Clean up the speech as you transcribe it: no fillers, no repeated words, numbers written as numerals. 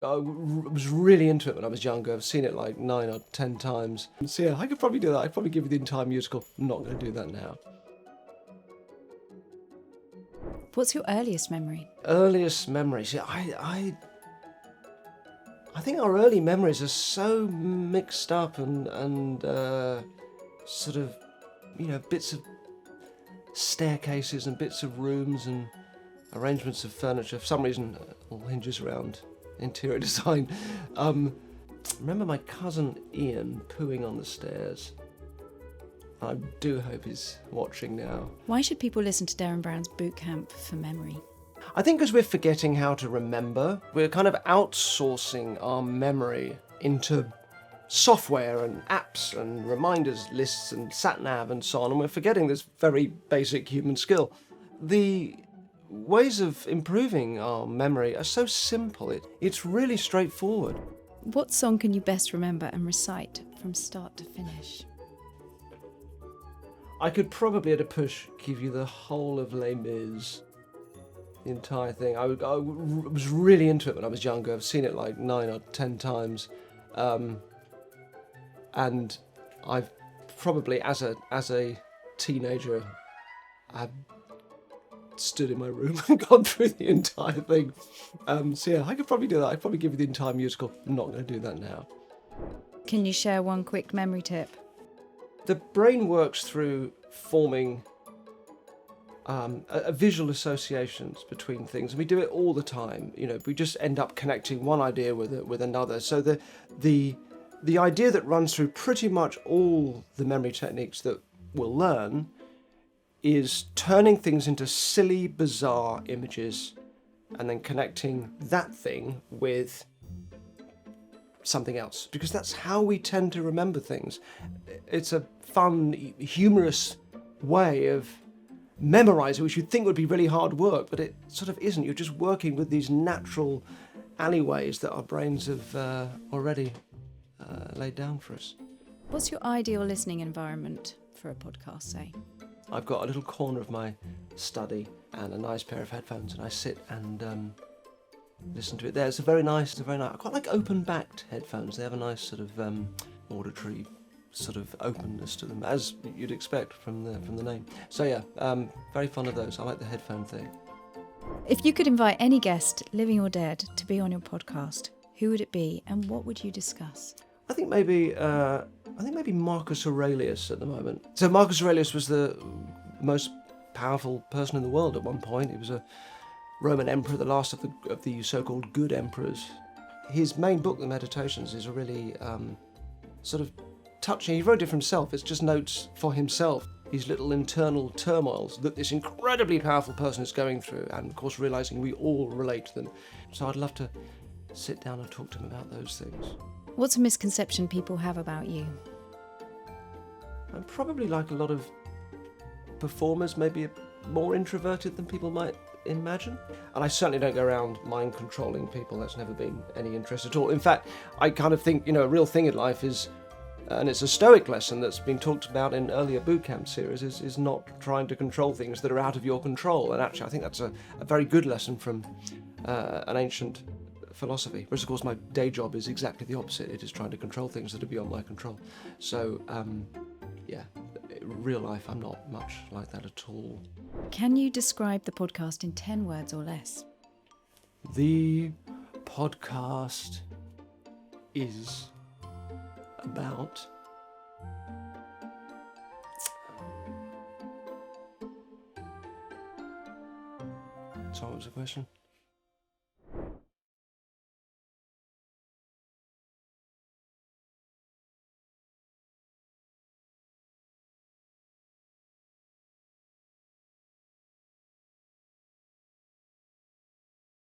was really into it when I was younger. I've seen it like 9 or 10 times. So yeah, I could probably do that. I'd probably give you the entire musical. I'm not going to do that now. What's your earliest memory? Earliest memory. See, I think our early memories are so mixed up and sort of, bits of staircases and bits of rooms and arrangements of furniture. For some reason, it all hinges around interior design. Remember my cousin Ian pooing on the stairs. I do hope he's watching now. Why should people listen to Derren Brown's boot camp for memory? I think because we're forgetting how to remember. We're kind of outsourcing our memory into software and apps and reminders lists and sat-nav and so on, and we're forgetting this very basic human skill. The ways of improving our memory are so simple. It's really straightforward. What song can you best remember and recite from start to finish? I could probably at a push give you the whole of Les Mis, the entire thing. I was really into it when I was younger. I've seen it like 9 or 10 times, and I've probably as a teenager, I've stood in my room and gone through the entire thing. So yeah, I could probably do that. I'd probably give you the entire musical. I'm not going to do that now. Can you share one quick memory tip? The brain works through forming visual associations between things, and we do it all the time. We just end up connecting one idea with another. So the idea that runs through pretty much all the memory techniques that we'll learn is turning things into silly, bizarre images, and then connecting that thing with something else, because that's how we tend to remember things. It's a fun, humorous way of memorizing, which you'd think would be really hard work, but it sort of isn't. You're just working with these natural alleyways that our brains have already laid down for us. What's your ideal listening environment for a podcast, say? I've got a little corner of my study and a nice pair of headphones, and I sit and listen to it there. It's very nice. I quite like open-backed headphones. They have a nice sort of auditory sort of openness to them, as you'd expect from the name. So yeah, very fond of those. I like the headphone thing. If you could invite any guest, living or dead, to be on your podcast, who would it be, and what would you discuss? I think maybe Marcus Aurelius at the moment. So Marcus Aurelius was the most powerful person in the world at one point. He was a Roman emperor, the last of the so-called good emperors. His main book, The Meditations, is a really sort of touching. He wrote it for himself. It's just notes for himself, these little internal turmoils that this incredibly powerful person is going through, and of course realising we all relate to them. So I'd love to sit down and talk to him about those things. What's a misconception people have about you? I'm probably like a lot of performers, maybe more introverted than people might imagine. And I certainly don't go around mind controlling people. That's never been any interest at all. In fact, I kind of think, a real thing in life is, and it's a Stoic lesson that's been talked about in earlier boot camp series, is not trying to control things that are out of your control. And actually, I think that's a very good lesson from an ancient philosophy. Whereas, of course, my day job is exactly the opposite. It is trying to control things that are beyond my control. So, yeah, in real life, I'm not much like that at all. Can you describe the podcast in 10 words or less? The podcast is about sorry, what was the question?